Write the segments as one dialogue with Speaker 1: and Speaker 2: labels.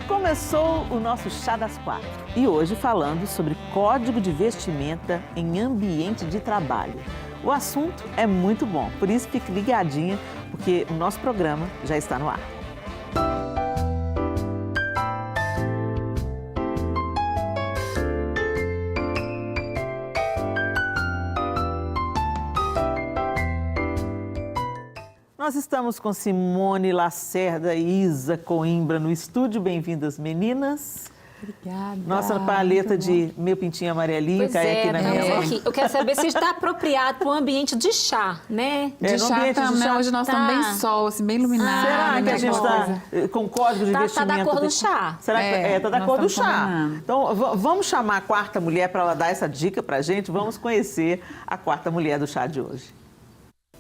Speaker 1: Começou o nosso Chá das Quatro e hoje falando sobre código de vestimenta em ambiente de trabalho. O assunto é muito bom, por isso fique ligadinha, porque o nosso programa já está no ar. Nós estamos com Simone Lacerda e Isa Coimbra no estúdio. Bem-vindas, meninas.
Speaker 2: Obrigada.
Speaker 1: Nossa paleta de meu pintinho amarelinho
Speaker 3: pois
Speaker 1: cai aqui na minha mão.
Speaker 3: Aqui. Eu quero saber se está apropriado para um ambiente de chá, né?
Speaker 2: De chá também. Hoje nós estamos bem sol, assim, bem iluminado.
Speaker 1: Será que a gente está com código de vestimenta?
Speaker 3: Está da cor do chá.
Speaker 1: Será que está da cor do chá? Então, vamos chamar a quarta mulher para ela dar essa dica para a gente. Vamos conhecer a quarta mulher do chá de hoje.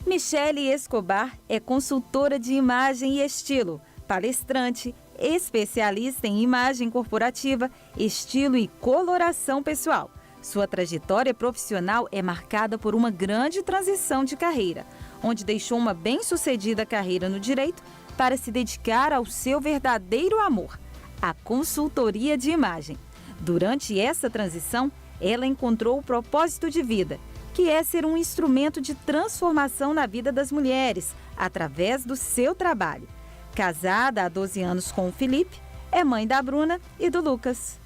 Speaker 4: Michele Escobar é consultora de imagem e estilo, palestrante, especialista em imagem corporativa, estilo e coloração pessoal. Sua trajetória profissional é marcada por uma grande transição de carreira, onde deixou uma bem-sucedida carreira no direito para se dedicar ao seu verdadeiro amor, a consultoria de imagem. Durante essa transição, ela encontrou o propósito de vida, que é ser um instrumento de transformação na vida das mulheres, através do seu trabalho. Casada há 12 anos com o Felipe, é mãe da Bruna e do Lucas.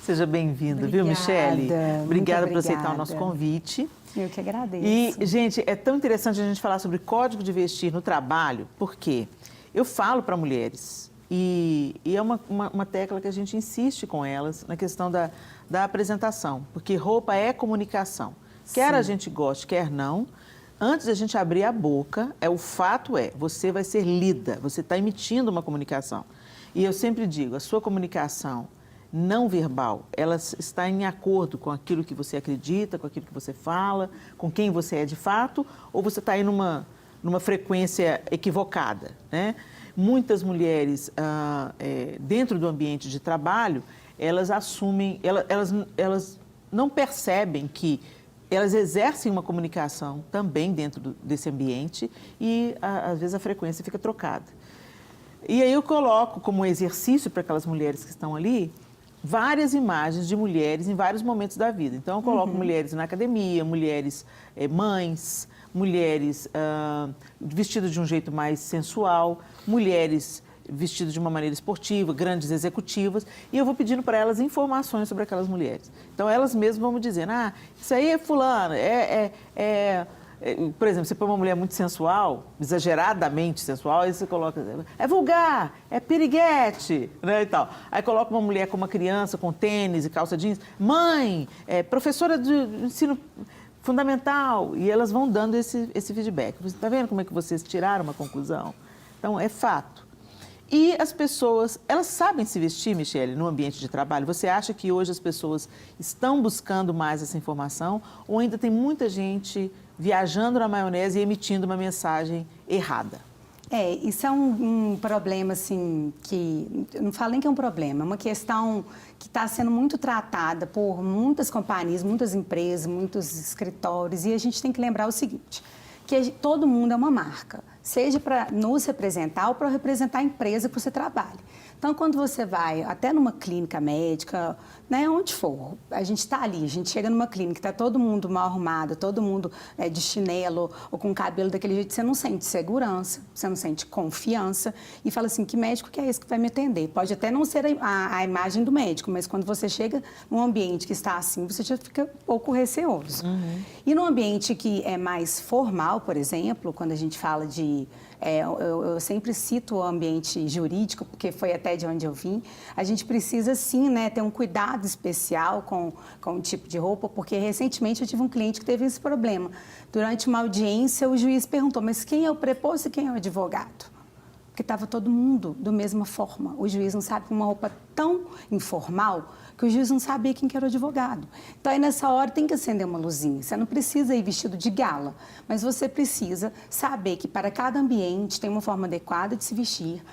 Speaker 1: Seja bem-vinda, viu, Michele? Obrigada por aceitar o nosso convite.
Speaker 2: Eu que agradeço.
Speaker 1: E, gente, é tão interessante a gente falar sobre código de vestir no trabalho, porque eu falo para mulheres, e é uma tecla que a gente insiste com elas na questão da apresentação, porque roupa é comunicação. Quer a gente goste, quer não, antes da gente abrir a boca, o fato você vai ser lida, você está emitindo uma comunicação. E eu sempre digo, a sua comunicação não verbal, ela está em acordo com aquilo que você acredita, com aquilo que você fala, com quem você é de fato, ou você está aí numa frequência equivocada, né? Muitas mulheres, dentro do ambiente de trabalho, elas assumem, elas não percebem que elas exercem uma comunicação também dentro desse ambiente e, às vezes, a frequência fica trocada. E aí eu coloco como exercício para aquelas mulheres que estão ali várias imagens de mulheres em vários momentos da vida. Então, eu coloco mulheres na academia, mulheres mães, mulheres vestidas de um jeito mais sensual, mulheres vestidas de uma maneira esportiva, grandes executivas, e eu vou pedindo para elas informações sobre aquelas mulheres. Então, elas mesmas vão me dizendo, isso aí é fulana, por exemplo, você põe uma mulher muito sensual, exageradamente sensual, aí você coloca, é vulgar, é piriguete, né, e tal. Aí coloca uma mulher com uma criança, com tênis e calça jeans, mãe, professora de ensino fundamental, e elas vão dando esse feedback. Você está vendo como é que vocês tiraram uma conclusão? Então, é fato. E as pessoas, elas sabem se vestir, Michele, no ambiente de trabalho? Você acha que hoje as pessoas estão buscando mais essa informação ou ainda tem muita gente viajando na maionese e emitindo uma mensagem errada?
Speaker 2: Isso é um problema, assim, que... Eu não falo nem que é um problema, é uma questão que está sendo muito tratada por muitas companhias, muitas empresas, muitos escritórios, e a gente tem que lembrar o seguinte, que todo mundo é uma marca, seja para nos representar ou para representar a empresa que você trabalha. Então, quando você vai até numa clínica médica, né, onde for, a gente está ali, a gente chega numa clínica, está todo mundo mal arrumado, todo mundo de chinelo ou com cabelo daquele jeito, você não sente segurança, você não sente confiança e fala assim, que médico que é esse que vai me atender? Pode até não ser a imagem do médico, mas quando você chega num ambiente que está assim, você já fica um pouco receoso. E num ambiente que é mais formal, por exemplo, quando a gente fala de... eu sempre cito o ambiente jurídico, porque foi até de onde eu vim. A gente precisa, sim, né, ter um cuidado especial com o tipo de roupa, porque recentemente eu tive um cliente que teve esse problema. Durante uma audiência, o juiz perguntou, mas quem é o preposto e quem é o advogado? Porque estava todo mundo da mesma forma. O juiz não sabe, com uma roupa tão informal, que o juiz não sabia quem que era o advogado. Então, aí nessa hora tem que acender uma luzinha. Você não precisa ir vestido de gala, mas você precisa saber que para cada ambiente tem uma forma adequada de se vestir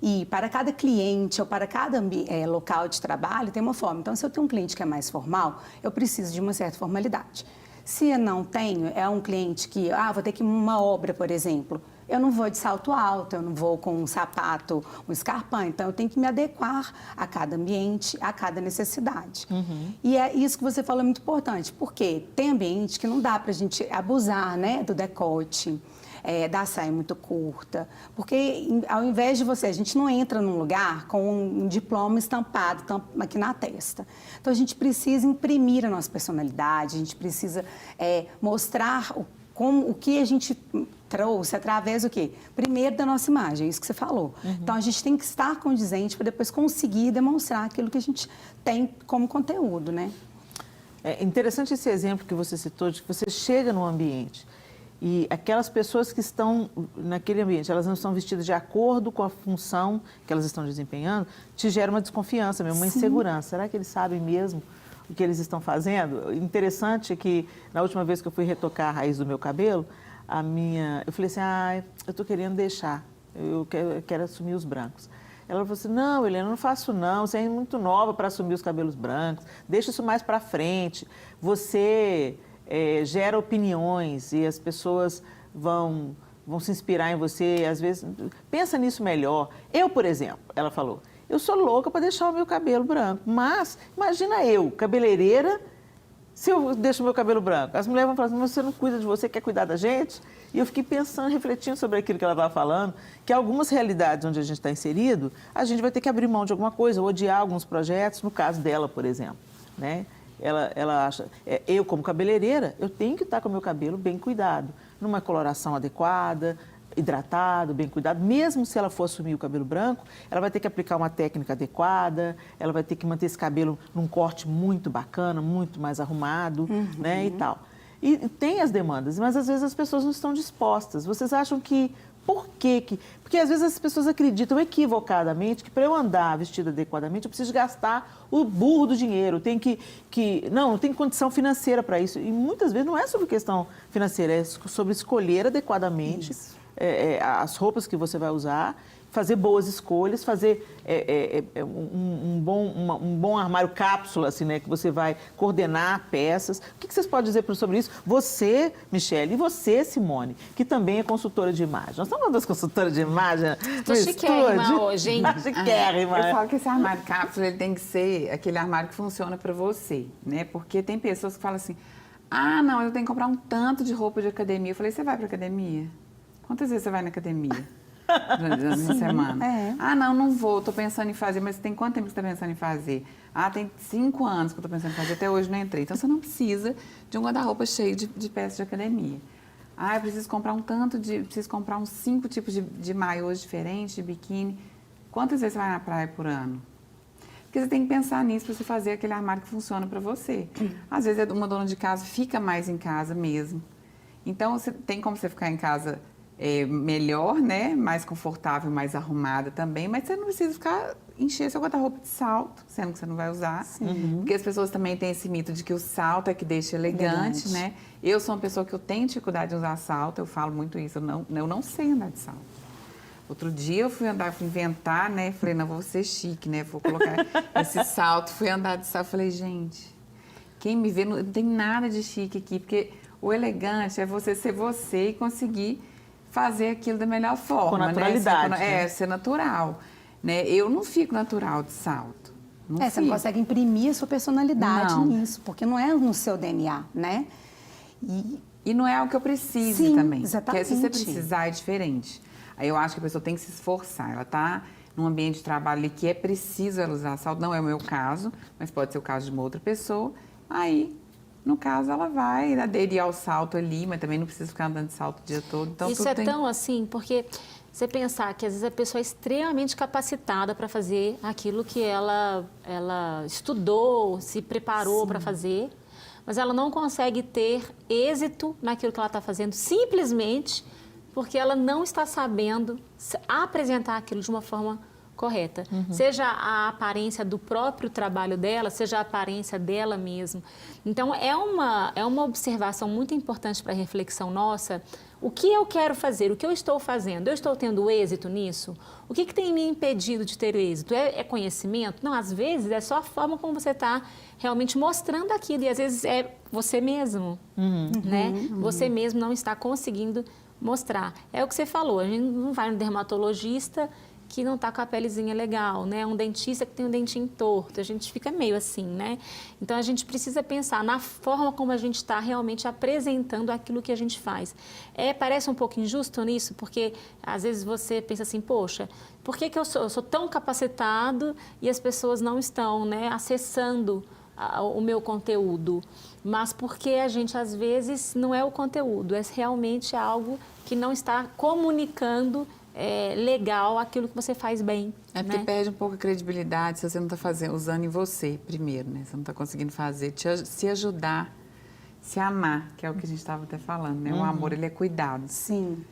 Speaker 2: e para cada cliente ou para cada local de trabalho tem uma forma. Então, se eu tenho um cliente que é mais formal, eu preciso de uma certa formalidade. Se eu não tenho, é um cliente que, vou ter que ir uma obra, por exemplo, eu não vou de salto alto, eu não vou com um sapato, um escarpão. Então, eu tenho que me adequar a cada ambiente, a cada necessidade. E é isso que você falou, é muito importante, porque tem ambiente que não dá para a gente abusar, né, do decote, da saia muito curta. Porque, ao invés de a gente não entra num lugar com um diploma estampado aqui na testa. Então, a gente precisa imprimir a nossa personalidade, a gente precisa mostrar o que a gente trouxe através do quê? Primeiro da nossa imagem, é isso que você falou. Então, a gente tem que estar condizente para depois conseguir demonstrar aquilo que a gente tem como conteúdo, né?
Speaker 1: É interessante esse exemplo que você citou, de que você chega num ambiente e aquelas pessoas que estão naquele ambiente, elas não estão vestidas de acordo com a função que elas estão desempenhando, te gera uma desconfiança mesmo, uma insegurança. Será que eles sabem mesmo o que eles estão fazendo? Interessante que, na última vez que eu fui retocar a raiz do meu cabelo, eu falei assim, eu estou querendo deixar, eu quero assumir os brancos. Ela falou assim, não, Helena, não faço não, você é muito nova para assumir os cabelos brancos, deixa isso mais para frente, você gera opiniões e as pessoas vão se inspirar em você, às vezes, pensa nisso melhor. Eu, por exemplo, ela falou, eu sou louca para deixar o meu cabelo branco, mas imagina eu, cabeleireira, se eu deixo o meu cabelo branco. As mulheres vão falar assim, mas você não cuida de você, quer cuidar da gente? E eu fiquei pensando, refletindo sobre aquilo que ela estava falando, que algumas realidades onde a gente está inserido, a gente vai ter que abrir mão de alguma coisa, ou odiar alguns projetos, no caso dela, por exemplo, né? Ela acha, eu como cabeleireira, eu tenho que estar com o meu cabelo bem cuidado, numa coloração adequada, hidratado, bem cuidado. Mesmo se ela for assumir o cabelo branco, ela vai ter que aplicar uma técnica adequada, ela vai ter que manter esse cabelo num corte muito bacana, muito mais arrumado, né, e tal. E tem as demandas, mas às vezes as pessoas não estão dispostas. Vocês acham que... Por quê? Porque às vezes as pessoas acreditam equivocadamente que para eu andar vestida adequadamente eu preciso gastar o burro do dinheiro, não tem condição financeira para isso. E muitas vezes não é sobre questão financeira, é sobre escolher adequadamente as roupas que você vai usar, fazer boas escolhas, fazer um bom armário cápsula, assim, né, que você vai coordenar peças. O que vocês podem dizer sobre isso? Você, Michele, e você, Simone, que também é consultora de imagem. Nós estamos falando das consultoras de imagem.
Speaker 3: Estou chiquérrima hoje, hein?
Speaker 1: Chiquérrima.
Speaker 5: Eu falo que esse armário cápsula ele tem que ser aquele armário que funciona para você, né? Porque tem pessoas que falam assim, não, eu tenho que comprar um tanto de roupa de academia. Eu falei, você vai para academia? Quantas vezes você vai na academia? Na semana. Não vou, estou pensando em fazer, mas tem quanto tempo que você está pensando em fazer? Tem 5 anos que eu estou pensando em fazer, até hoje não entrei. Então, você não precisa de um guarda-roupa cheio de peças de academia. Eu preciso comprar preciso comprar uns 5 tipos de maiôs diferentes, de biquíni. Quantas vezes você vai na praia por ano? Porque você tem que pensar nisso para você fazer aquele armário que funciona para você. Às vezes, uma dona de casa fica mais em casa mesmo. Então, tem como você ficar em casa melhor, né? Mais confortável, mais arrumada também, mas você não precisa encher seu guarda-roupa de salto, sendo que você não vai usar. Porque as pessoas também têm esse mito de que o salto é que deixa elegante, né? Eu sou uma pessoa que eu tenho dificuldade de usar salto, eu falo muito isso, eu não sei andar de salto. Outro dia eu fui inventar, né? Falei, não, vou ser chique, né? Vou colocar esse salto, fui andar de salto, falei, gente, quem me vê, não tem nada de chique aqui, porque o elegante é você ser você e conseguir fazer aquilo da melhor forma.
Speaker 1: Com naturalidade.
Speaker 5: Né? Ser natural. Né? Eu não fico natural de salto.
Speaker 2: Você não consegue imprimir a sua personalidade nisso, porque não é no seu DNA, né?
Speaker 5: E não é algo que eu precise também.
Speaker 2: Exatamente.
Speaker 5: Porque se você precisar, é diferente. Aí eu acho que a pessoa tem que se esforçar. Ela está num ambiente de trabalho ali que é preciso ela usar salto. Não é o meu caso, mas pode ser o caso de uma outra pessoa. Aí, no caso, ela vai aderir ao salto ali, mas também não precisa ficar andando de salto o dia todo. Então,
Speaker 3: isso tão assim, porque você pensar que às vezes a pessoa é extremamente capacitada para fazer aquilo que ela estudou, se preparou para fazer, mas ela não consegue ter êxito naquilo que ela está fazendo simplesmente porque ela não está sabendo apresentar aquilo de uma forma correta. Seja a aparência do próprio trabalho dela, seja a aparência dela mesma. Então, é uma observação muito importante para a reflexão nossa. O que eu quero fazer? O que eu estou fazendo? Eu estou tendo êxito nisso? O que tem me impedido de ter êxito? É conhecimento? Não, às vezes é só a forma como você está realmente mostrando aquilo. E às vezes é você mesmo, né? Você mesmo não está conseguindo mostrar. É o que você falou, a gente não vai no dermatologista que não está com a pelezinha legal, né? Um dentista que tem um dentinho torto, a gente fica meio assim, né? Então, a gente precisa pensar na forma como a gente está realmente apresentando aquilo que a gente faz. Parece um pouco injusto nisso, porque às vezes você pensa assim, poxa, por que eu sou tão capacitado e as pessoas não estão, né, acessando o meu conteúdo? Mas porque a gente, às vezes, não é o conteúdo, é realmente algo que não está comunicando legal aquilo que você faz bem.
Speaker 5: Porque
Speaker 3: né?
Speaker 5: perde um pouco a credibilidade se você não está usando em você primeiro, né? Você não está conseguindo fazer, se ajudar, se amar, que é o que a gente estava até falando, né? O amor, ele é cuidado.
Speaker 2: Sim.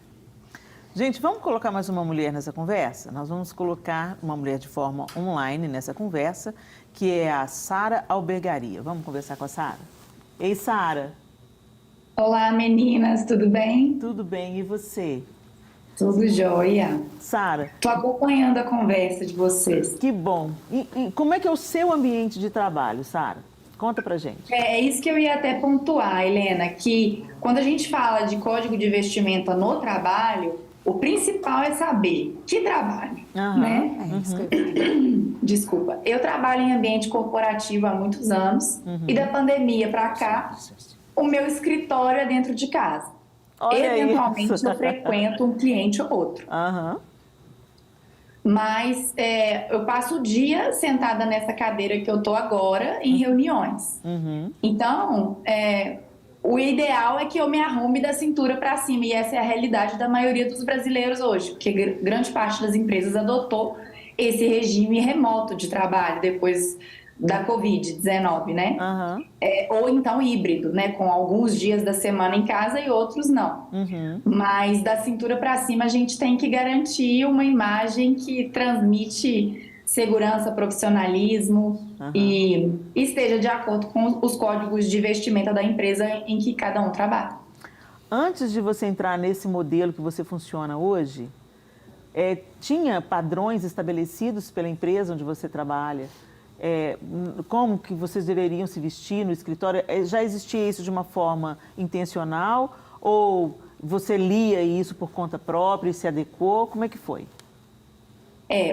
Speaker 1: Gente, vamos colocar mais uma mulher nessa conversa? Nós vamos colocar uma mulher de forma online nessa conversa, que é a Sara Albergaria. Vamos conversar com a Sara? Ei, Sara.
Speaker 6: Olá, meninas, tudo bem?
Speaker 1: Tudo bem, e você?
Speaker 6: Tudo jóia.
Speaker 1: Sara.
Speaker 6: Estou acompanhando a conversa de vocês.
Speaker 1: Que bom. E como é que é o seu ambiente de trabalho, Sara? Conta pra gente.
Speaker 6: É isso que eu ia até pontuar, Helena, que quando a gente fala de código de vestimenta no trabalho, o principal é saber que trabalho, né?
Speaker 2: É isso que eu ia.
Speaker 6: Desculpa. Eu trabalho em ambiente corporativo há muitos anos e da pandemia para cá, o meu escritório é dentro de casa.
Speaker 1: Olha
Speaker 6: Eventualmente
Speaker 1: isso.
Speaker 6: eu frequento um cliente ou outro. Mas eu passo o dia sentada nessa cadeira que eu tô agora em reuniões. Então, o ideal é que eu me arrume da cintura para cima, e essa é a realidade da maioria dos brasileiros hoje, porque grande parte das empresas adotou esse regime remoto de trabalho depois da Covid-19, né? Ou então híbrido, né? Com alguns dias da semana em casa e outros não. Mas da cintura para cima a gente tem que garantir uma imagem que transmite segurança, profissionalismo e esteja de acordo com os códigos de vestimenta da empresa em que cada um trabalha.
Speaker 1: Antes de você entrar nesse modelo que você funciona hoje, tinha padrões estabelecidos pela empresa onde você trabalha? Como que vocês deveriam se vestir no escritório? Já existia isso de uma forma intencional ou você lia isso por conta própria e se adequou? Como é que foi?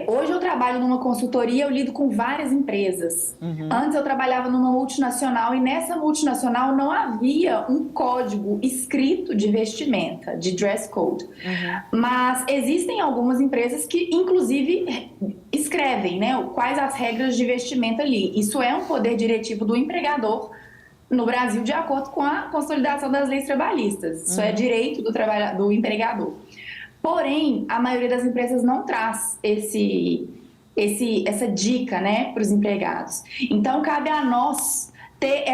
Speaker 6: Hoje eu trabalho numa consultoria, eu lido com várias empresas. Antes eu trabalhava numa multinacional e nessa multinacional não havia um código escrito de vestimenta, de dress code. Mas existem algumas empresas que, inclusive, escrevem, né, quais as regras de vestimenta ali. Isso é um poder diretivo do empregador no Brasil, de acordo com a consolidação das leis trabalhistas. Isso é direito do empregador. Porém, a maioria das empresas não traz essa dica, né, para os empregados. Então, cabe a nós ter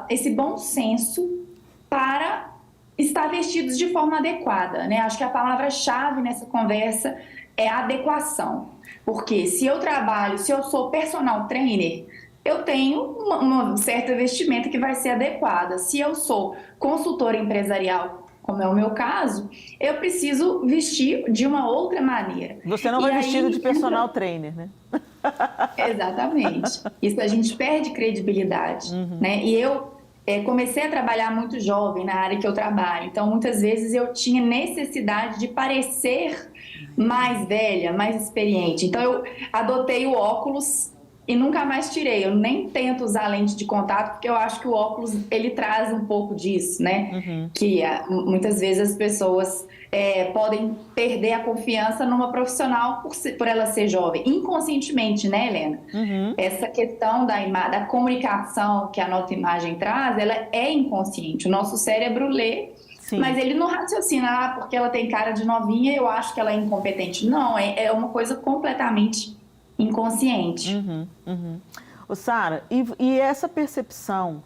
Speaker 6: esse bom senso para estar vestidos de forma adequada, né? Acho que a palavra-chave nessa conversa é adequação. Porque se eu sou personal trainer, eu tenho uma certa vestimenta que vai ser adequada. Se eu sou consultora empresarial, como é o meu caso, eu preciso vestir de uma outra maneira.
Speaker 1: Você não vai vestido de personal trainer, né?
Speaker 6: Exatamente. Isso a gente perde credibilidade, né? E eu comecei a trabalhar muito jovem na área que eu trabalho, então muitas vezes eu tinha necessidade de parecer mais velha, mais experiente. Então eu adotei o óculos e nunca mais tirei. Eu nem tento usar lente de contato, porque eu acho que o óculos, ele traz um pouco disso, né? Que muitas vezes as pessoas podem perder a confiança numa profissional por ela ser jovem. Inconscientemente, né, Helena? Essa questão da comunicação que a nossa imagem traz, ela é inconsciente. O nosso cérebro lê, mas ele não raciocina, porque ela tem cara de novinha, eu acho que ela é incompetente. Não, é uma coisa completamente inconsciente.
Speaker 1: Ô, Sara, e essa percepção,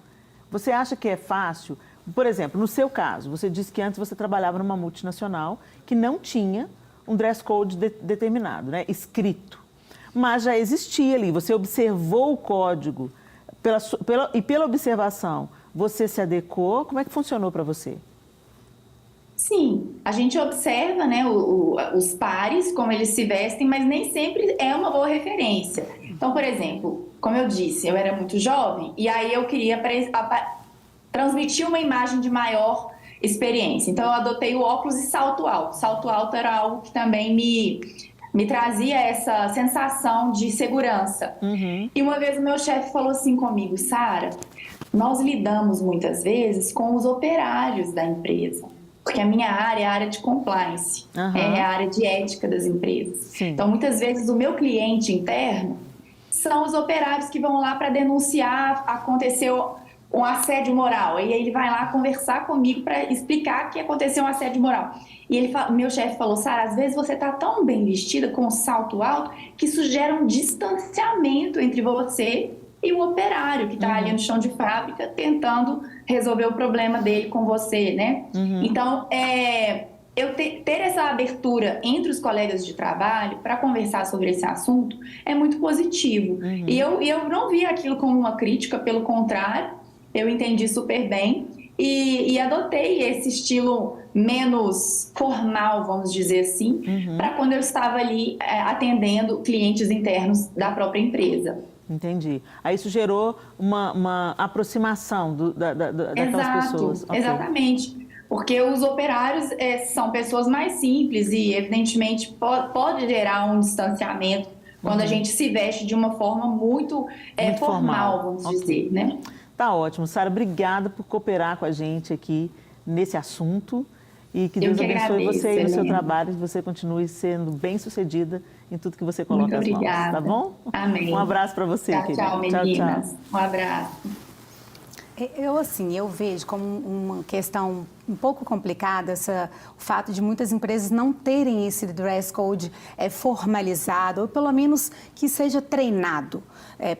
Speaker 1: você acha que é fácil? Por exemplo, no seu caso, você disse que antes você trabalhava numa multinacional que não tinha um dress code determinado, né, escrito. Mas já existia ali, você observou o código e pela observação, você se adequou. Como é que funcionou para você?
Speaker 6: Sim, a gente observa, né, os pares, como eles se vestem, mas nem sempre é uma boa referência. Então, por exemplo, como eu disse, eu era muito jovem e aí eu queria transmitir uma imagem de maior experiência. Então, eu adotei o óculos e salto alto. Salto alto era algo que também me trazia essa sensação de segurança. E uma vez o meu chefe falou assim comigo: Sara, nós lidamos muitas vezes com os operários da empresa, porque a minha área é a área de compliance, é a área de ética das empresas.
Speaker 1: Sim.
Speaker 6: Então, muitas vezes o meu cliente interno são os operários que vão lá para denunciar, aconteceu um assédio moral. E aí ele vai lá conversar comigo para explicar que aconteceu um assédio moral. E meu chefe falou: Sara, às vezes você está tão bem vestida com um salto alto que isso gera um distanciamento entre você e o operário que está ali no chão de fábrica tentando resolver o problema dele com você, né? Então, eu ter essa abertura entre os colegas de trabalho para conversar sobre esse assunto é muito positivo. E eu não vi aquilo como uma crítica, pelo contrário, eu entendi super bem e adotei esse estilo menos formal, vamos dizer assim, para quando eu estava ali atendendo clientes internos da própria empresa.
Speaker 1: Entendi. Aí isso gerou uma aproximação daquelas pessoas. Okay.
Speaker 6: Exatamente. Porque os operários são pessoas mais simples e, evidentemente, pode gerar um distanciamento quando a gente se veste de uma forma muito formal, vamos dizer, né?
Speaker 1: Tá ótimo. Sara, obrigada por cooperar com a gente aqui nesse assunto e que Deus abençoe você e o seu trabalho, que você continue sendo bem-sucedida em tudo que você coloca as mãos, tá bom?
Speaker 6: Amém.
Speaker 1: Um abraço para você, querida.
Speaker 6: Tchau, meninas. Tchau. Um abraço.
Speaker 2: Eu vejo como uma questão um pouco complicada o fato de muitas empresas não terem esse dress code formalizado, ou pelo menos que seja treinado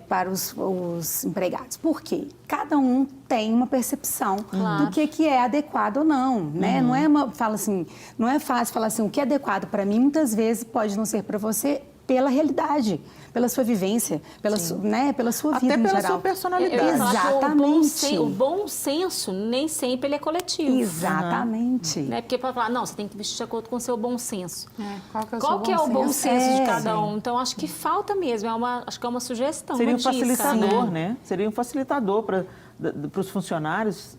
Speaker 2: para os empregados. Por quê? Cada um tem uma percepção do que é adequado ou não, né? Não é fácil falar assim, o que é adequado para mim, muitas vezes pode não ser para você, pela realidade, pela sua vivência, pela sua vida em geral.
Speaker 1: Até pela sua personalidade.
Speaker 2: Exatamente.
Speaker 3: O bom senso, nem sempre ele é coletivo.
Speaker 2: Exatamente.
Speaker 3: Né? Porque para falar, não, você tem que vestir de acordo com o seu bom senso.
Speaker 5: Qual
Speaker 3: que é o bom senso de cada
Speaker 2: Sim.
Speaker 3: um? Então, acho que falta mesmo, acho que é uma sugestão.
Speaker 1: Seria
Speaker 3: uma
Speaker 1: um facilitador,
Speaker 3: dica,
Speaker 1: né? Seria um facilitador para os funcionários.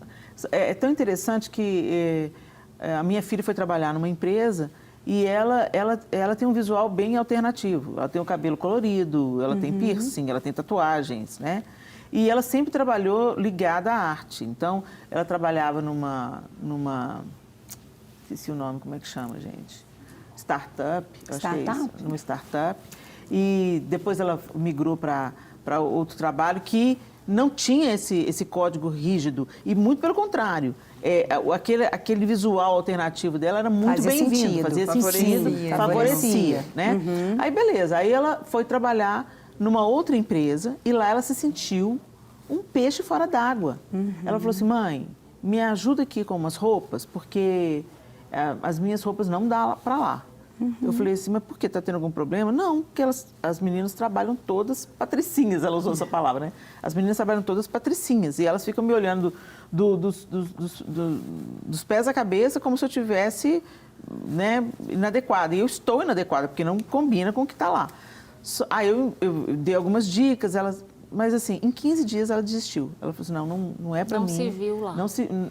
Speaker 1: É tão interessante que a minha filha foi trabalhar numa empresa e ela tem um visual bem alternativo. Ela tem o cabelo colorido, ela tem piercing, ela tem tatuagens, né? E ela sempre trabalhou ligada à arte. Então, ela trabalhava numa esqueci o nome, como é que chama, gente? Startup, eu acho que é isso. Numa startup. E depois ela migrou para outro trabalho que não tinha esse código rígido. E muito pelo contrário. Aquele visual alternativo dela era muito bem-vindo, fazia sentido, favorecia, né? Aí beleza, aí ela foi trabalhar numa outra empresa e lá ela se sentiu um peixe fora d'água. Ela falou assim: mãe, me ajuda aqui com umas roupas, porque as minhas roupas não dá para lá. Eu falei assim: mas por que? Está tendo algum problema? Não, porque as meninas trabalham todas patricinhas, ela usou essa palavra, né? As meninas trabalham todas patricinhas e elas ficam me olhando dos pés à cabeça como se eu tivesse, né, inadequada. E eu estou inadequada, porque não combina com o que está lá. Aí eu dei algumas dicas, mas assim, em 15 dias ela desistiu. Ela falou assim: não é para mim.
Speaker 3: Não se viu lá.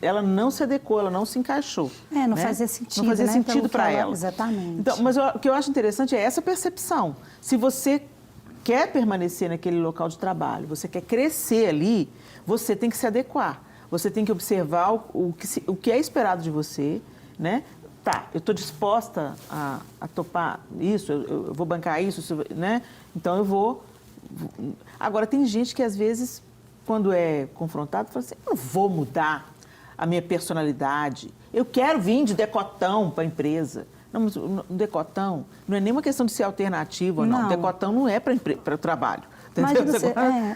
Speaker 1: Ela não se adequou, ela não se encaixou.
Speaker 2: Não
Speaker 1: né?
Speaker 2: fazia sentido,
Speaker 1: não fazia
Speaker 2: né?
Speaker 1: sentido para ela.
Speaker 2: Exatamente.
Speaker 1: Então, mas o que eu acho interessante é essa percepção. Se você quer permanecer naquele local de trabalho, você quer crescer ali, você tem que se adequar. Você tem que observar o que é esperado de você, né? Tá, eu estou disposta a topar isso, eu vou bancar isso, né? Então eu vou... Agora, tem gente que às vezes, quando é confrontado, fala assim: eu não vou mudar a minha personalidade, eu quero vir de decotão para a empresa. Não, mas o decotão não é nenhuma questão de ser alternativo ou não. Decotão não é para o trabalho.
Speaker 2: Imagina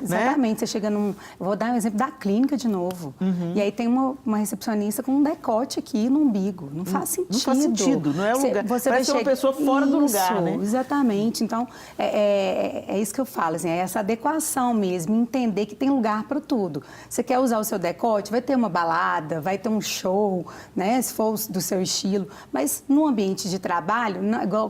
Speaker 2: exatamente, você chega num... Eu vou dar um exemplo da clínica de novo. E aí tem uma recepcionista com um decote aqui no umbigo. Não faz sentido.
Speaker 1: Não faz sentido, não é o lugar.
Speaker 2: Você
Speaker 1: parece uma pessoa fora do lugar, né?
Speaker 2: Exatamente. Então, é isso que eu falo, assim, é essa adequação mesmo, entender que tem lugar para tudo. Você quer usar o seu decote, vai ter uma balada, vai ter um show, né, se for do seu estilo. Mas no ambiente de trabalho,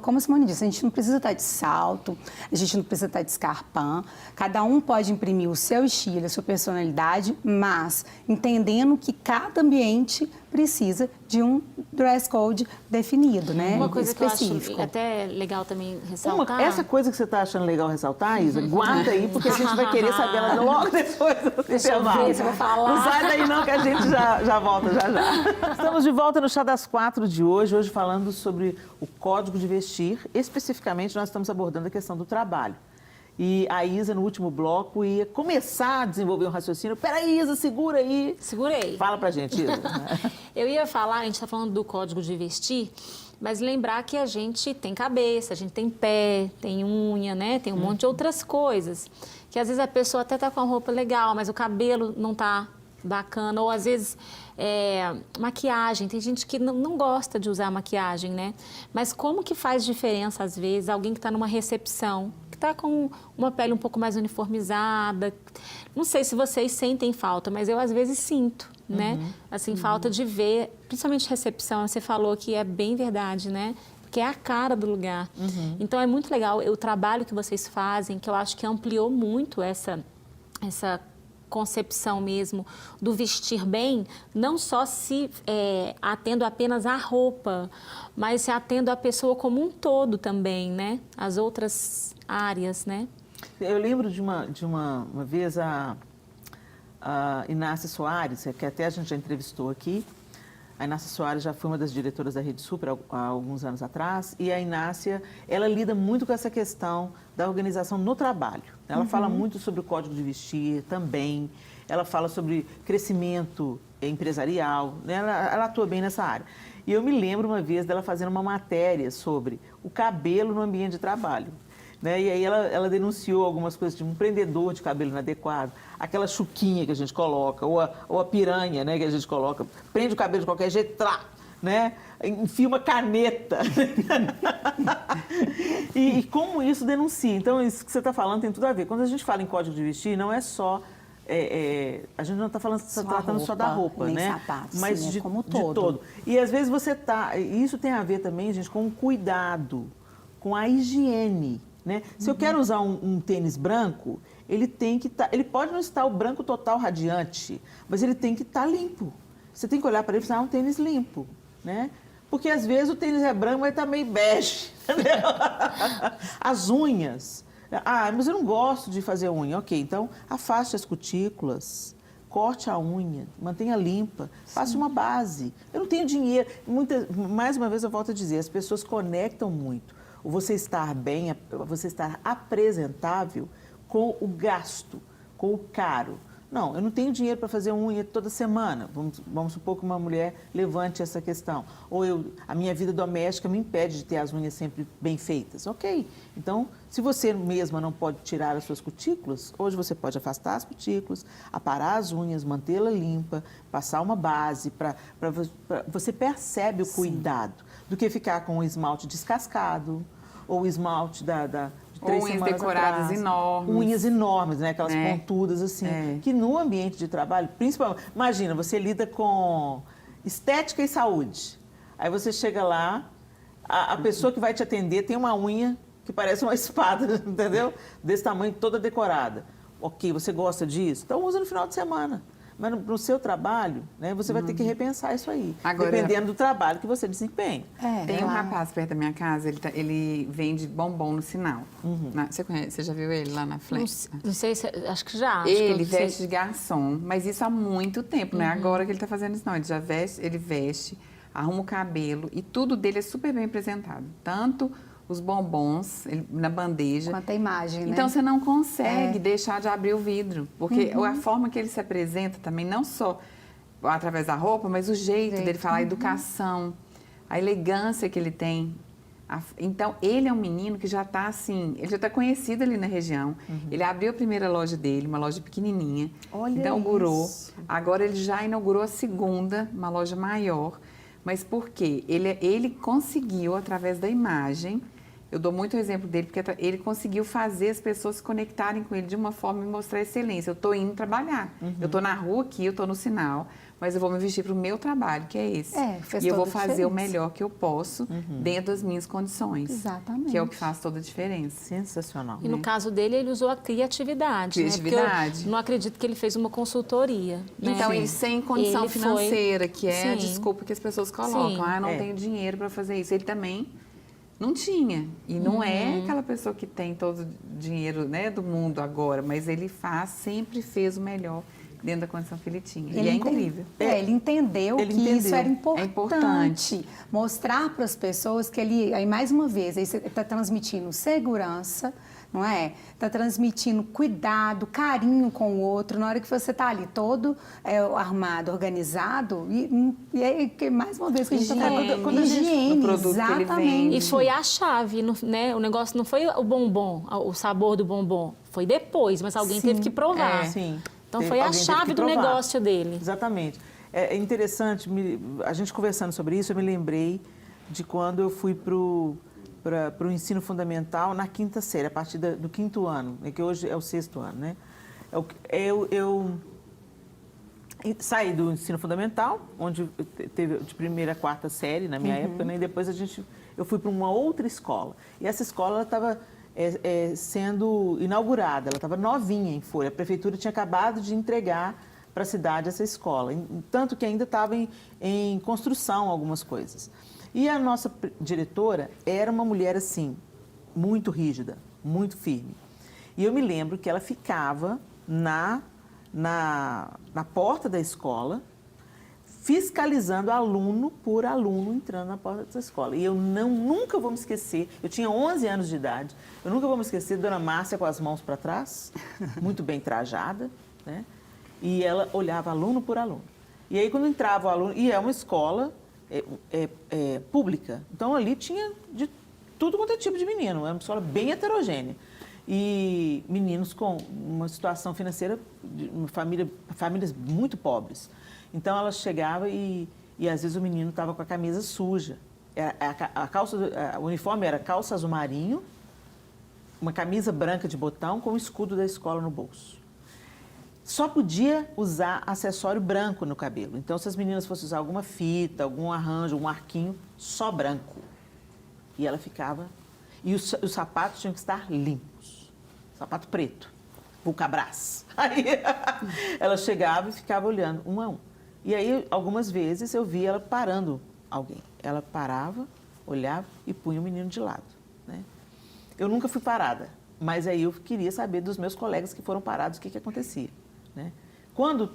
Speaker 2: como a Simone disse, a gente não precisa estar de salto, a gente não precisa estar de escarpão. Cada um pode imprimir o seu estilo, a sua personalidade, mas entendendo que cada ambiente precisa de um dress code definido, né?
Speaker 3: Uma coisa
Speaker 2: específico.
Speaker 3: que eu acho até legal também ressaltar...
Speaker 1: Essa coisa que você está achando legal ressaltar, Isa, guarda aí, porque a gente vai querer saber ela logo depois do
Speaker 3: Deixa eu ver se eu vou falar.
Speaker 1: Não sai daí não, que a gente já volta, já. Estamos de volta no Chá das 4 de hoje falando sobre o código de vestir. Especificamente, nós estamos abordando a questão do trabalho. E a Isa, no último bloco, ia começar a desenvolver um raciocínio. Peraí, Isa, segura aí.
Speaker 3: Segurei.
Speaker 1: Fala pra gente, Isa.
Speaker 3: Eu ia falar, a gente está falando do código de vestir, mas lembrar que a gente tem cabeça, a gente tem pé, tem unha, né? Tem um monte de outras coisas. Que às vezes a pessoa até tá com a roupa legal, mas o cabelo não tá bacana. Ou às vezes maquiagem. Tem gente que não gosta de usar maquiagem, né? Mas como que faz diferença, às vezes, alguém que está numa recepção, que está com uma pele um pouco mais uniformizada. Não sei se vocês sentem falta, mas eu às vezes sinto, né? Assim, falta de ver, principalmente recepção, você falou que é bem verdade, né? Porque é a cara do lugar. Então é muito legal o trabalho que vocês fazem, que eu acho que ampliou muito essa concepção mesmo do vestir bem, não só se atendo apenas à roupa, mas se atendo à pessoa como um todo também, né? As outras áreas, né?
Speaker 1: Eu lembro de uma vez a Inácia Soares, que até a gente já entrevistou aqui. A Inácia Soares já foi uma das diretoras da Rede Super há alguns anos atrás, e a Inácia, ela lida muito com essa questão da organização no trabalho. Ela fala muito sobre o código de vestir também, ela fala sobre crescimento empresarial, né? Ela atua bem nessa área. E eu me lembro uma vez dela fazendo uma matéria sobre o cabelo no ambiente de trabalho. Né? E aí ela denunciou algumas coisas, tipo um prendedor de cabelo inadequado, aquela chuquinha que a gente coloca, ou a piranha, né, que a gente coloca, prende o cabelo de qualquer jeito, né? Enfia uma caneta. e como isso denuncia. Então, isso que você está falando tem tudo a ver. Quando a gente fala em código de vestir, não é só... a gente não está tratando só da roupa,
Speaker 2: nem
Speaker 1: né?
Speaker 2: sapatos,
Speaker 1: mas
Speaker 2: sim,
Speaker 1: de
Speaker 2: como
Speaker 1: de
Speaker 2: todo.
Speaker 1: todo. E às vezes isso tem a ver também, gente, com o cuidado, com a higiene. Né? Se eu quero usar um tênis branco, ele tem que estar... ele pode não estar o branco total radiante, mas ele tem que estar limpo. Você tem que olhar para ele e falar, um tênis limpo. Né? Porque às vezes o tênis é branco, mas está meio bege. Entendeu? As unhas. Mas eu não gosto de fazer unha. Ok, então afaste as cutículas, corte a unha, mantenha limpa, faça uma base. Eu não tenho dinheiro. Mais uma vez eu volto a dizer, as pessoas conectam muito você estar bem, você estar apresentável com o gasto, com o caro. Não, eu não tenho dinheiro para fazer unha toda semana. Vamos supor que uma mulher levante essa questão. Ou a minha vida doméstica me impede de ter as unhas sempre bem feitas. Ok, então, se você mesma não pode tirar as suas cutículas, hoje você pode afastar as cutículas, aparar as unhas, mantê-la limpa, passar uma base, você percebe o cuidado, do que ficar com o esmalte descascado, ou o esmalte de 3
Speaker 5: unhas
Speaker 1: semanas
Speaker 5: decoradas
Speaker 1: atrás.
Speaker 5: enormes.
Speaker 1: Unhas enormes, né? Aquelas pontudas assim. Que no ambiente de trabalho, principalmente... Imagina, você lida com estética e saúde. Aí você chega lá, a pessoa que vai te atender tem uma unha que parece uma espada, entendeu? Desse tamanho, toda decorada. Ok, você gosta disso? Então usa no final de semana. Mas no seu trabalho, né, você vai ter que repensar isso aí, dependendo do trabalho que você desempenha.
Speaker 5: Tem um rapaz perto da minha casa, ele vende bombom no sinal. Você conhece? Você já viu ele lá na frente?
Speaker 3: Não sei, acho que já.
Speaker 5: Ele veste de garçom, mas isso há muito tempo, não é agora que ele está fazendo isso, não. Ele veste, arruma o cabelo e tudo dele é super bem apresentado. Tanto os bombons na bandeja.
Speaker 2: Quanto a imagem, né?
Speaker 5: Então, você não consegue deixar de abrir o vidro. Porque a forma que ele se apresenta também, não só através da roupa, mas o jeito dele falar, a educação, a elegância que ele tem. Então, ele é um menino que já está assim, ele já está conhecido ali na região. Ele abriu a primeira loja dele, uma loja pequenininha.
Speaker 1: Olha
Speaker 5: inaugurou.
Speaker 1: isso.
Speaker 5: Agora, ele já inaugurou a segunda, uma loja maior. Mas por quê? Ele conseguiu, através da imagem, Eu dou muito o exemplo dele, porque ele conseguiu fazer as pessoas se conectarem com ele de uma forma e mostrar excelência. Eu estou indo trabalhar. Eu estou na rua aqui, eu estou no sinal, mas eu vou me vestir para o meu trabalho, que é esse.
Speaker 2: Fez
Speaker 5: e eu vou
Speaker 2: toda a
Speaker 5: fazer o
Speaker 2: diferença.
Speaker 5: melhor que eu posso dentro das minhas condições.
Speaker 2: Exatamente.
Speaker 5: Que é o que faz toda a diferença.
Speaker 1: Sensacional.
Speaker 3: E no caso dele, ele usou a criatividade.
Speaker 5: Criatividade.
Speaker 3: Né? Porque eu não acredito que ele fez uma consultoria. Né?
Speaker 5: Então, ele sem condição
Speaker 3: Ele foi-
Speaker 5: financeira, que é a
Speaker 3: Sim.
Speaker 5: desculpa que as pessoas colocam.
Speaker 3: Sim.
Speaker 5: Ah, não tenho dinheiro para fazer isso. Ele também não tinha. E não é aquela pessoa que tem todo o dinheiro, né, do mundo agora, mas ele sempre fez o melhor dentro da condição que ele tinha. E é incrível.
Speaker 2: Ele entendeu
Speaker 1: Ele
Speaker 2: que isso
Speaker 1: entendeu.
Speaker 2: era importante.
Speaker 5: É importante.
Speaker 2: Mostrar para as pessoas que ele, aí mais uma vez, ele está transmitindo segurança, não é? Está transmitindo cuidado, carinho com o outro. Na hora que você está ali todo armado, organizado, e aí, que mais uma vez que a gente está falando,
Speaker 5: Quando a gente-
Speaker 2: higiene,
Speaker 5: no produto que ele
Speaker 2: exatamente.
Speaker 5: vende.
Speaker 3: E foi a chave, né? O negócio não foi o bombom, o sabor do bombom. Foi depois, mas alguém teve que provar.
Speaker 1: Sim.
Speaker 3: Então
Speaker 1: Teve-
Speaker 3: foi a
Speaker 1: alguém teve
Speaker 3: chave
Speaker 1: que
Speaker 3: do
Speaker 1: provar.
Speaker 3: negócio dele.
Speaker 1: Exatamente. É interessante, a gente conversando sobre isso, eu me lembrei de quando eu fui para o ensino fundamental na quinta série, a partir do quinto ano, né, que hoje é o sexto ano, né? Eu saí do ensino fundamental, onde teve de primeira a quarta série na minha época, né? E depois eu fui para uma outra escola. E essa escola estava sendo inaugurada, ela estava novinha em folha. A prefeitura tinha acabado de entregar para a cidade essa escola, tanto que ainda estava em construção algumas coisas. E a nossa diretora era uma mulher assim, muito rígida, muito firme. E eu me lembro que ela ficava na porta da escola, fiscalizando aluno por aluno entrando na porta da escola. E eu nunca vou me esquecer, eu tinha 11 anos de idade, eu nunca vou me esquecer de Dona Márcia com as mãos para trás, muito bem trajada, né? E ela olhava aluno por aluno. E aí quando entrava o aluno, e é uma escola pública, então ali tinha de tudo quanto é tipo de menino, é uma escola bem heterogênea. E meninos com uma situação financeira, de uma famílias muito pobres. Então ela chegava e às vezes o menino estava com a camisa suja. O uniforme era calça azul marinho, uma camisa branca de botão com o escudo da escola no bolso. Só podia usar acessório branco no cabelo. Então, se as meninas fossem usar alguma fita, algum arranjo, um arquinho, só branco. E ela ficava... E os sapatos tinham que estar limpos. Sapato preto, vulcabras. Aí ela chegava e ficava olhando um a um. E aí, algumas vezes, eu via ela parando alguém. Ela parava, olhava e punha o menino de lado, né? Eu nunca fui parada, mas aí eu queria saber dos meus colegas que foram parados o que acontecia, né? Quando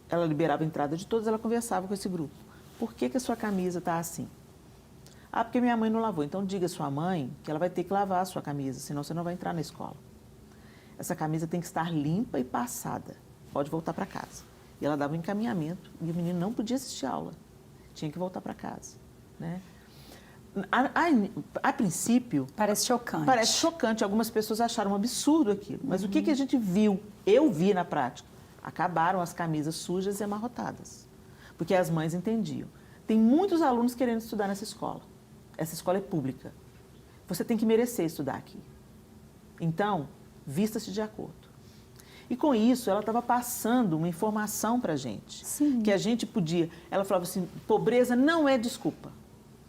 Speaker 1: ela liberava a entrada de todos, ela conversava com esse grupo. Por que a sua camisa está assim? Ah, porque minha mãe não lavou. Então diga à sua mãe que ela vai ter que lavar a sua camisa, senão você não vai entrar na escola. Essa camisa tem que estar limpa e passada. Pode voltar para casa. E ela dava um encaminhamento e o menino não podia assistir a aula. Tinha que voltar para casa, né? A princípio...
Speaker 2: Parece chocante.
Speaker 1: Parece chocante. Algumas pessoas acharam um absurdo aquilo. Mas o que a gente viu? Eu vi na prática. Acabaram as camisas sujas e amarrotadas. Porque as mães entendiam. Tem muitos alunos querendo estudar nessa escola. Essa escola é pública. Você tem que merecer estudar aqui. Então, vista-se de acordo. E com isso, ela estava passando uma informação para a gente.
Speaker 2: Sim.
Speaker 1: Que a gente podia... Ela falava assim, pobreza não é desculpa.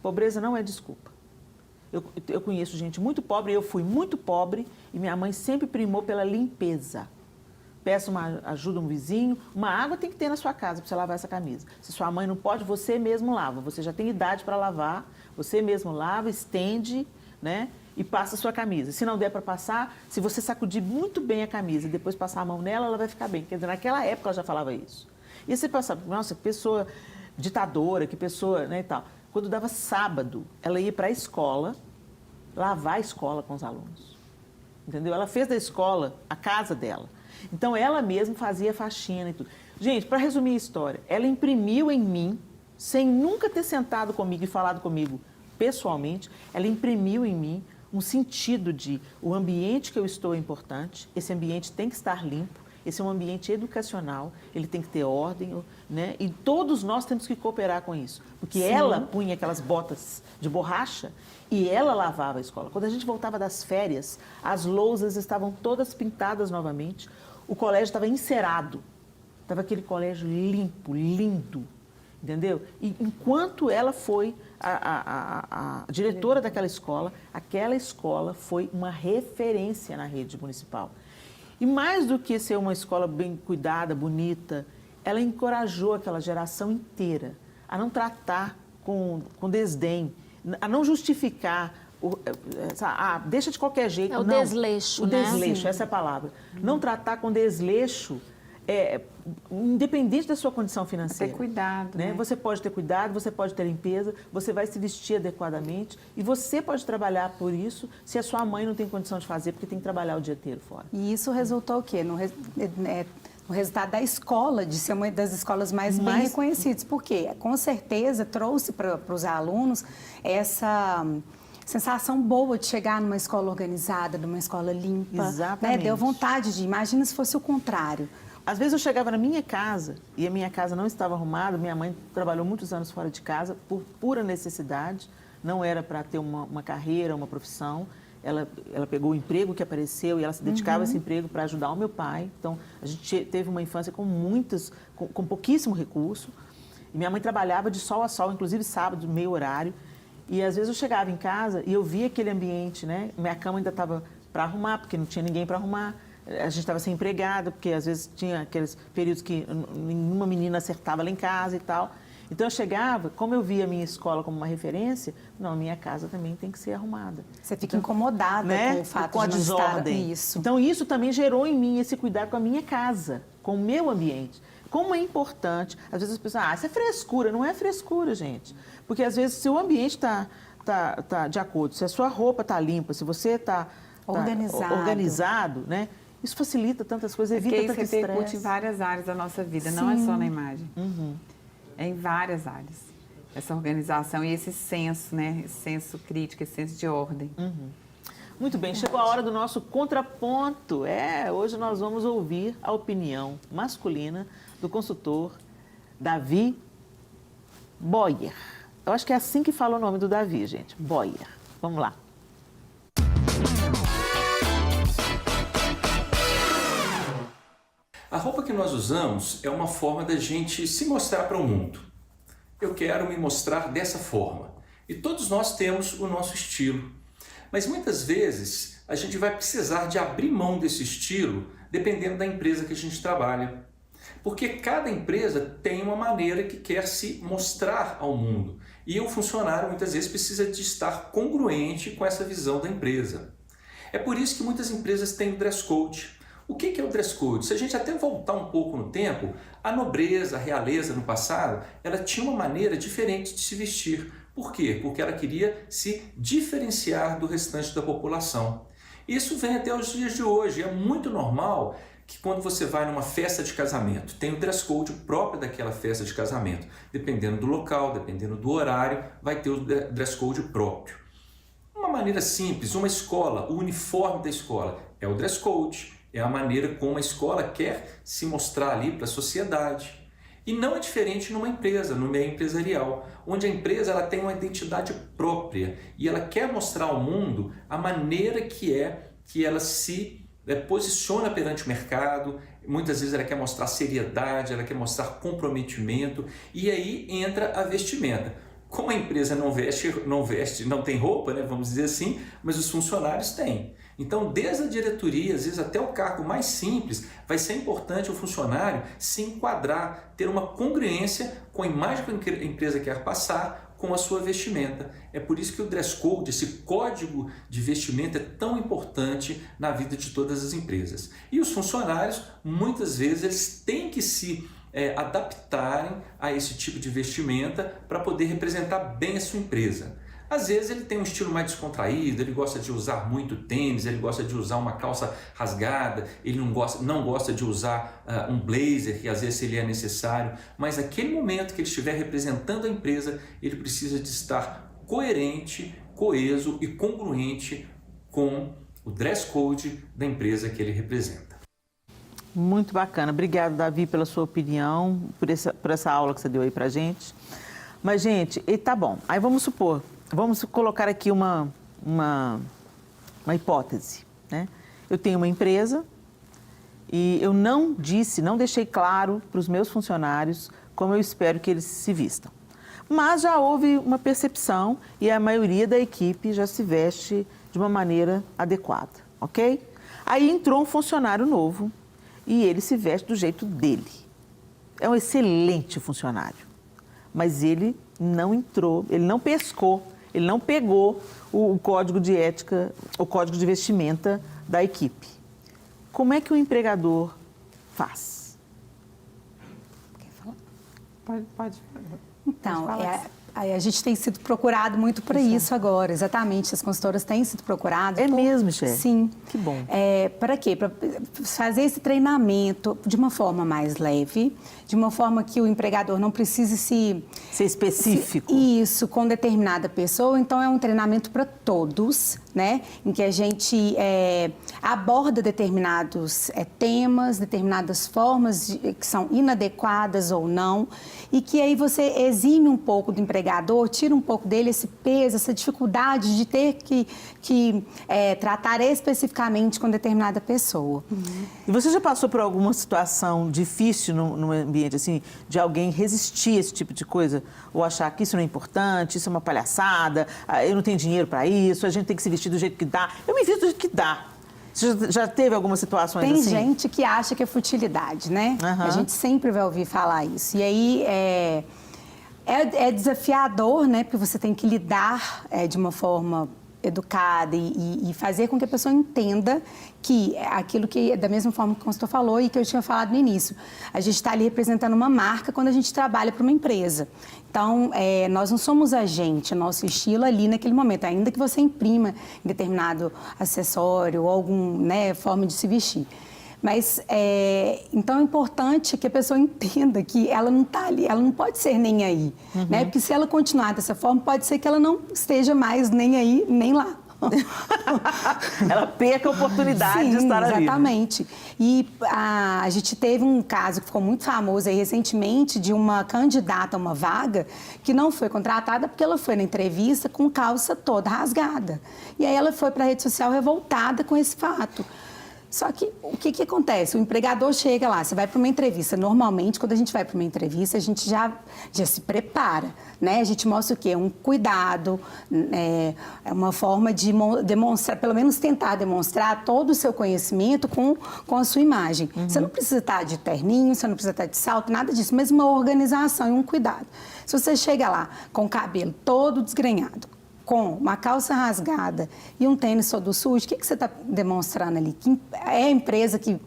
Speaker 1: Pobreza não é desculpa. Eu conheço gente muito pobre, eu fui muito pobre e minha mãe sempre primou pela limpeza. Peça uma ajuda a um vizinho, uma água tem que ter na sua casa para você lavar essa camisa. Se sua mãe não pode, você mesmo lava. Você já tem idade para lavar, você mesmo lava, estende, né? E passa a sua camisa. Se não der para passar, se você sacudir muito bem a camisa e depois passar a mão nela, ela vai ficar bem. Quer dizer, naquela época ela já falava isso. E você pensava, nossa, que pessoa ditadora, que pessoa, né, e tal. Quando dava sábado, ela ia para a escola, lavar a escola com os alunos. Entendeu? Ela fez da escola a casa dela. Então, ela mesma fazia faxina e tudo. Gente, para resumir a história, ela imprimiu em mim, sem nunca ter sentado comigo e falado comigo pessoalmente, ela imprimiu em mim um sentido de o ambiente que eu estou é importante, esse ambiente tem que estar limpo esse é um ambiente educacional, ele tem que ter ordem, né? E todos nós temos que cooperar com isso. Porque ela punha aquelas botas de borracha e ela lavava a escola. Quando a gente voltava das férias, as lousas estavam todas pintadas novamente, o colégio estava encerado, estava aquele colégio limpo, lindo, entendeu? E enquanto ela foi a diretora daquela escola, aquela escola foi uma referência na rede municipal. E mais do que ser uma escola bem cuidada, bonita, ela encorajou aquela geração inteira a não tratar com desdém, a não justificar, deixa de qualquer jeito.
Speaker 3: É o desleixo,
Speaker 1: o
Speaker 3: né?
Speaker 1: desleixo, essa é a palavra. Não tratar com desleixo, independente da sua condição financeira.
Speaker 5: Ter cuidado, né?
Speaker 1: Você pode ter cuidado, você pode ter limpeza, você vai se vestir adequadamente e você pode trabalhar por isso se a sua mãe não tem condição de fazer porque tem que trabalhar o dia inteiro fora.
Speaker 2: E isso resultou o quê? No resultado da escola, de ser uma das escolas mais bem reconhecidas. Por quê? Com certeza trouxe para os alunos essa sensação boa de chegar numa escola organizada, numa escola limpa.
Speaker 1: Exatamente.
Speaker 2: Né? Deu vontade de, imagina se fosse o contrário.
Speaker 1: Às vezes eu chegava na minha casa e a minha casa não estava arrumada, minha mãe trabalhou muitos anos fora de casa por pura necessidade, não era para ter uma carreira, uma profissão. Ela pegou o emprego que apareceu e ela se dedicava a esse emprego para ajudar o meu pai. Então, a gente teve uma infância com pouquíssimo recurso. E minha mãe trabalhava de sol a sol, inclusive sábado, meio horário. E às vezes eu chegava em casa e eu via aquele ambiente, né? Minha cama ainda estava para arrumar, porque não tinha ninguém para arrumar. A gente estava sem empregada, porque às vezes tinha aqueles períodos que nenhuma menina acertava lá em casa e tal. Então eu chegava, como eu via a minha escola como uma referência, não, a minha casa também tem que ser arrumada.
Speaker 2: Você fica incomodada, né, com o fato
Speaker 1: com a
Speaker 2: de não
Speaker 1: desordem.
Speaker 2: estar... Isso.
Speaker 1: Então isso também gerou em mim esse cuidado com a minha casa, com o meu ambiente. Como é importante, às vezes as pessoas, isso é frescura. Não é frescura, gente. Porque às vezes se o ambiente está de acordo, se a sua roupa está limpa, se você está organizado, né? Isso facilita tantas coisas, evita tanto estresse.
Speaker 5: Isso repercute em várias áreas da nossa vida, não é só na imagem. É em várias áreas. Essa organização e esse senso, né? Esse senso crítico, esse senso de ordem.
Speaker 1: Muito bem, chegou a hora do nosso contraponto. Hoje nós vamos ouvir a opinião masculina do consultor Davi Boyer. Eu acho que é assim que fala o nome do Davi, gente. Boyer. Vamos lá.
Speaker 7: A roupa que nós usamos é uma forma da gente se mostrar para o mundo. Eu quero me mostrar dessa forma. E todos nós temos o nosso estilo. Mas muitas vezes a gente vai precisar de abrir mão desse estilo dependendo da empresa que a gente trabalha. Porque cada empresa tem uma maneira que quer se mostrar ao mundo. E o funcionário muitas vezes precisa de estar congruente com essa visão da empresa. É por isso que muitas empresas têm o dress code. O que é o dress code? Se a gente até voltar um pouco no tempo, a nobreza, a realeza no passado, ela tinha uma maneira diferente de se vestir. Por quê? Porque ela queria se diferenciar do restante da população. Isso vem até os dias de hoje. É muito normal que quando você vai numa festa de casamento, tem o dress code próprio daquela festa de casamento. Dependendo do local, dependendo do horário, vai ter o dress code próprio. Uma maneira simples, uma escola, o uniforme da escola é o dress code. É a maneira como a escola quer se mostrar ali para a sociedade. E não é diferente numa empresa, no meio empresarial, onde a empresa ela tem uma identidade própria e ela quer mostrar ao mundo a maneira que ela se posiciona perante o mercado. Muitas vezes ela quer mostrar seriedade, ela quer mostrar comprometimento, e aí entra a vestimenta. Como a empresa não veste, não tem roupa, né, vamos dizer assim, mas os funcionários têm. Então, desde a diretoria, às vezes até o cargo mais simples, vai ser importante o funcionário se enquadrar, ter uma congruência com a imagem que a empresa quer passar com a sua vestimenta. É por isso que o dress code, esse código de vestimenta, é tão importante na vida de todas as empresas. E os funcionários, muitas vezes, eles têm que se adaptarem a esse tipo de vestimenta para poder representar bem a sua empresa. Às vezes ele tem um estilo mais descontraído, ele gosta de usar muito tênis, ele gosta de usar uma calça rasgada, ele não gosta de usar um blazer, que às vezes ele é necessário, mas naquele momento que ele estiver representando a empresa, ele precisa de estar coerente, coeso e congruente com o dress code da empresa que ele representa.
Speaker 1: Muito bacana. Obrigada, Davi, pela sua opinião, por essa aula que você deu aí pra gente. Mas, gente, e tá bom. Aí vamos supor, vamos colocar aqui uma hipótese, né? Eu tenho uma empresa e eu não deixei claro para os meus funcionários como eu espero que eles se vistam. Mas já houve uma percepção e a maioria da equipe já se veste de uma maneira adequada, ok? Aí entrou um funcionário novo e ele se veste do jeito dele. É um excelente funcionário, mas ele não entrou, ele não pescou, ele não pegou o código de ética, o código de vestimenta da equipe. Como é que o empregador faz?
Speaker 2: Quer falar?
Speaker 5: Pode.
Speaker 2: Então,
Speaker 5: Pode falar.
Speaker 2: a gente tem sido procurado muito para isso agora, exatamente. As consultoras têm sido procuradas.
Speaker 1: É mesmo, Michele?
Speaker 2: Sim.
Speaker 1: Que bom.
Speaker 2: Para quê? Para fazer esse treinamento de uma forma mais leve, de uma forma que o empregador não precise
Speaker 1: ser específico.
Speaker 2: Isso, com determinada pessoa. Então, é um treinamento para todos, né? Em que a gente aborda determinados temas, determinadas formas que são inadequadas ou não, e que aí você exime um pouco do empregador, tira um pouco dele esse peso, essa dificuldade de ter que tratar especificamente com determinada pessoa.
Speaker 1: E você já passou por alguma situação difícil no ambiente, assim, de alguém resistir a esse tipo de coisa? Ou achar que isso não é importante, isso é uma palhaçada, eu não tenho dinheiro para isso, a gente tem que se vestir do jeito que dá. Eu me visto do jeito que dá. Você já teve algumas situações assim?
Speaker 2: Tem gente que acha que é futilidade, né?
Speaker 1: Uhum.
Speaker 2: A gente sempre vai ouvir falar isso. E aí é desafiador, né? Porque você tem que lidar de uma forma educada e fazer com que a pessoa entenda que aquilo que, da mesma forma que o consultor falou e que eu tinha falado no início, a gente está ali representando uma marca quando a gente trabalha para uma empresa. Então, nós não somos agente, nosso estilo ali naquele momento, ainda que você imprima determinado acessório ou alguma forma de se vestir. Mas, então, é importante que a pessoa entenda que ela não está ali, ela não pode ser nem aí, né? Porque se ela continuar dessa forma, pode ser que ela não esteja mais nem aí, nem lá.
Speaker 1: Ela perca a oportunidade de estar ali.
Speaker 2: Exatamente. E a gente teve um caso que ficou muito famoso aí recentemente de uma candidata a uma vaga que não foi contratada porque ela foi na entrevista com calça toda rasgada. E aí ela foi para a rede social revoltada com esse fato. Só que o que acontece? O empregador chega lá, você vai para uma entrevista. Normalmente, quando a gente vai para uma entrevista, a gente já se prepara, né? A gente mostra o quê? Um cuidado, uma forma de demonstrar, pelo menos tentar demonstrar todo o seu conhecimento com a sua imagem. Você não precisa estar de terninho, você não precisa estar de salto, nada disso, mas uma organização e um cuidado. Se você chega lá com o cabelo todo desgrenhado, com uma calça rasgada e um tênis todo sujo, o que você está demonstrando ali? Que é a empresa que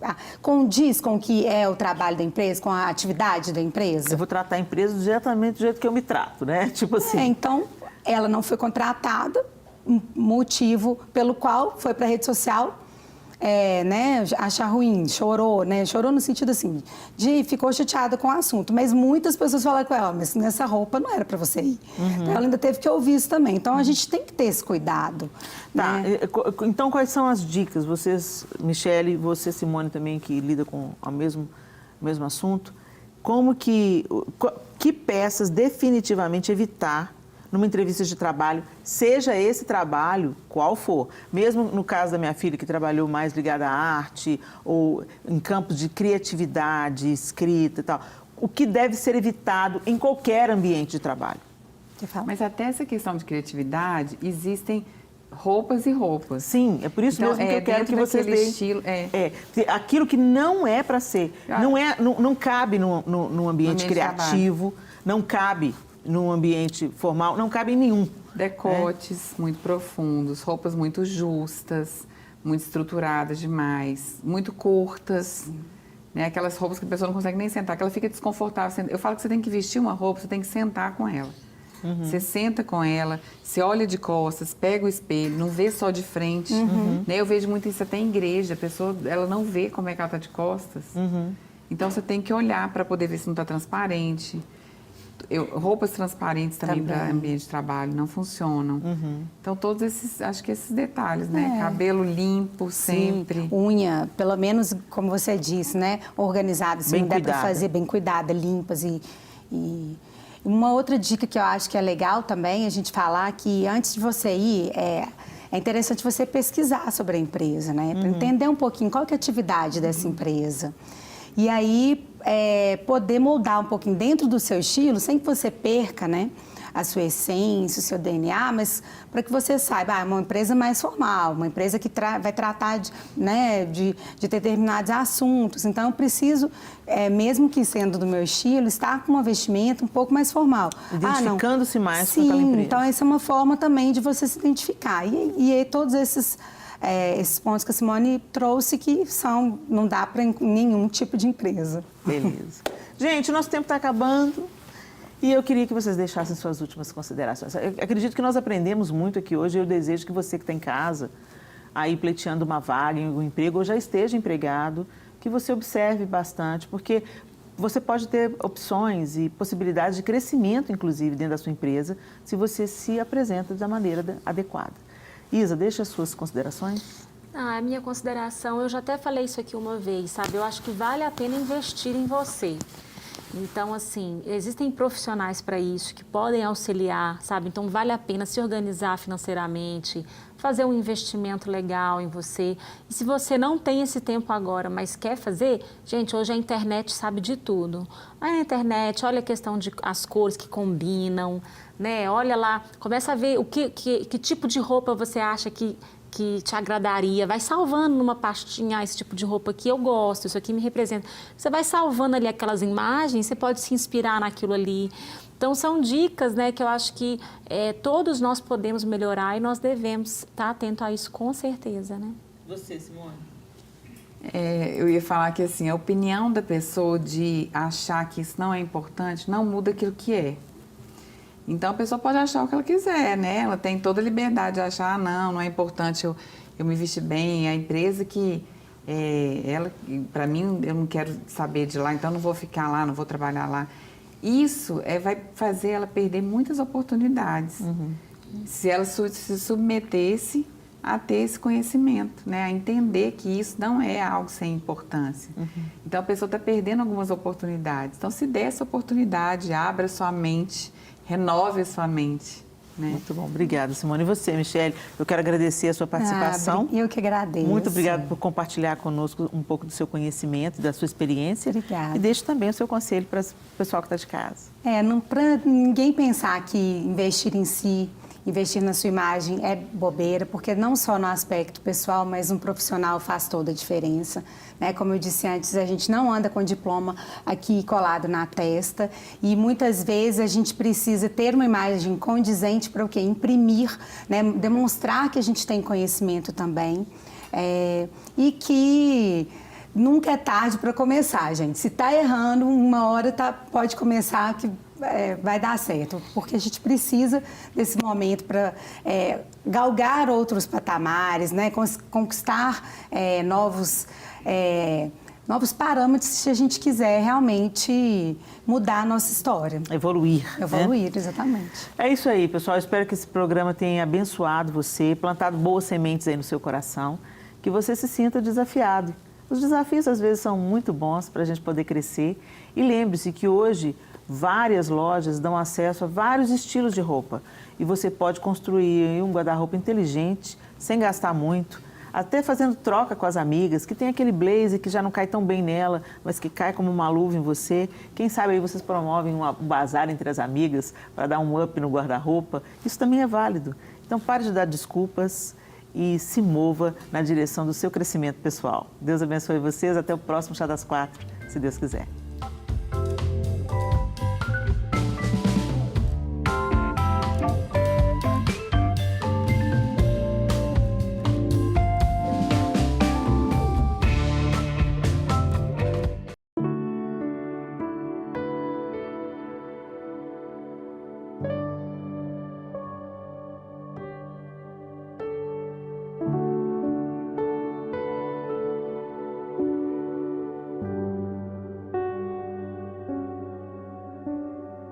Speaker 2: condiz com o que é o trabalho da empresa, com a atividade da empresa?
Speaker 1: Eu vou tratar a empresa diretamente do jeito que eu me trato, né? Tipo assim.
Speaker 2: Então, ela não foi contratada, motivo pelo qual foi para a rede social, achar ruim, chorou, né? Chorou no sentido assim, ficou chateada com o assunto. Mas muitas pessoas falaram com ela, mas nessa roupa não era para você ir. Então, ela ainda teve que ouvir isso também. Então, a gente tem que ter esse cuidado.
Speaker 1: Tá,
Speaker 2: né?
Speaker 1: Então quais são as dicas? Vocês, Michele, você, Simone, também, que lida com o mesmo assunto, que peças definitivamente evitar numa entrevista de trabalho, seja esse trabalho qual for. Mesmo no caso da minha filha, que trabalhou mais ligada à arte, ou em campos de criatividade, escrita e tal, o que deve ser evitado em qualquer ambiente de trabalho?
Speaker 5: Mas até essa questão de criatividade, existem roupas e roupas.
Speaker 1: Sim, é por isso mesmo que eu quero que vocês deem.
Speaker 5: Estilo,
Speaker 1: aquilo que não é para ser, não cabe num ambiente criativo, não cabe num ambiente formal, não cabe em nenhum.
Speaker 5: Decotes muito profundos, roupas muito justas, muito estruturadas demais, muito curtas. Né? Aquelas roupas que a pessoa não consegue nem sentar, que ela fica desconfortável. Eu falo que você tem que vestir uma roupa, você tem que sentar com ela. Você senta com ela, você olha de costas, pega o espelho, não vê só de frente. Né? Eu vejo muito isso até em igreja, a pessoa ela não vê como é que ela está de costas. Então você tem que olhar para poder ver se não está transparente. roupas transparentes também para ambiente de trabalho não funcionam. Então, todos esses, acho que esses detalhes, né? Cabelo limpo sempre.
Speaker 2: Sim, unha, pelo menos, como você disse, né? Organizada, assim, dá para fazer bem cuidada, limpas e uma outra dica que eu acho que é legal também a gente falar que antes de você ir, é interessante você pesquisar sobre a empresa, né? Para entender um pouquinho qual que é a atividade dessa empresa. E aí, poder moldar um pouquinho dentro do seu estilo, sem que você perca, né? A sua essência, o seu DNA, mas para que você saiba, é uma empresa mais formal, uma empresa que vai tratar de determinados assuntos. Então, eu preciso, mesmo que sendo do meu estilo, estar com uma vestimenta um pouco mais formal.
Speaker 1: Identificando-se mais
Speaker 2: com
Speaker 1: aquela empresa.
Speaker 2: Então, essa é uma forma também de você se identificar. E todos esses pontos que a Simone trouxe que não dá para nenhum tipo de empresa.
Speaker 1: Beleza. Gente, o nosso tempo está acabando. E eu queria que vocês deixassem suas últimas considerações. Eu acredito que nós aprendemos muito aqui hoje. Eu desejo que você que está em casa, aí pleiteando uma vaga em algum emprego, ou já esteja empregado, que você observe bastante, porque você pode ter opções e possibilidades de crescimento, inclusive, dentro da sua empresa, se você se apresenta da maneira adequada. Isa, deixa as suas considerações.
Speaker 3: A minha consideração, eu já até falei isso aqui uma vez, sabe? Eu acho que vale a pena investir em você. Então, assim, existem profissionais para isso que podem auxiliar, sabe? Então, vale a pena se organizar financeiramente, fazer um investimento legal em você. E se você não tem esse tempo agora, mas quer fazer, gente, hoje a internet sabe de tudo. Vai na internet, olha a questão de as cores que combinam, né? Olha lá, começa a ver que tipo de roupa você acha que te agradaria, vai salvando numa pastinha, esse tipo de roupa aqui eu gosto, isso aqui me representa. Você vai salvando ali aquelas imagens, você pode se inspirar naquilo ali. Então, são dicas, né, que eu acho que todos nós podemos melhorar e nós devemos estar atento a isso com certeza, né?
Speaker 1: Você, Simone?
Speaker 5: Eu ia falar que, assim, a opinião da pessoa de achar que isso não é importante não muda aquilo que é. Então, a pessoa pode achar o que ela quiser, né? Ela tem toda a liberdade de achar, não é importante eu me vestir bem. A empresa que, para mim, eu não quero saber de lá, então não vou ficar lá, não vou trabalhar lá. Isso vai fazer ela perder muitas oportunidades. Se ela se submetesse a ter esse conhecimento, né? A entender que isso não é algo sem importância. Então, a pessoa está perdendo algumas oportunidades. Então, se der essa oportunidade, abra sua mente, renove a sua mente. Né?
Speaker 1: Muito bom. Obrigada, Simone. E você, Michele? Eu quero agradecer a sua participação.
Speaker 2: Eu que agradeço.
Speaker 1: Muito obrigada por compartilhar conosco um pouco do seu conhecimento, da sua experiência.
Speaker 2: Obrigada.
Speaker 1: E deixe também o seu conselho para o pessoal que está de casa.
Speaker 2: Para ninguém pensar que investir em si, investir na sua imagem é bobeira, porque não só no aspecto pessoal, mas um profissional faz toda a diferença. Né? Como eu disse antes, a gente não anda com diploma aqui colado na testa e muitas vezes a gente precisa ter uma imagem condizente para o quê? Imprimir, né? Demonstrar que a gente tem conhecimento também e que nunca é tarde para começar, gente. Se está errando, uma hora pode começar que vai dar certo, porque a gente precisa desse momento para galgar outros patamares, né? Conquistar novos parâmetros se a gente quiser realmente mudar a nossa história.
Speaker 1: Evoluir.
Speaker 2: Evoluir,
Speaker 1: né?
Speaker 2: Exatamente.
Speaker 1: É isso aí, pessoal. Eu espero que esse programa tenha abençoado você, plantado boas sementes aí no seu coração, que você se sinta desafiado. Os desafios, às vezes, são muito bons para a gente poder crescer. E lembre-se que hoje várias lojas dão acesso a vários estilos de roupa. E você pode construir um guarda-roupa inteligente, sem gastar muito, até fazendo troca com as amigas, que tem aquele blazer que já não cai tão bem nela, mas que cai como uma luva em você. Quem sabe aí vocês promovem um bazar entre as amigas para dar um up no guarda-roupa. Isso também é válido. Então, pare de dar desculpas e se mova na direção do seu crescimento pessoal. Deus abençoe vocês. Até o próximo Chá das 4, se Deus quiser.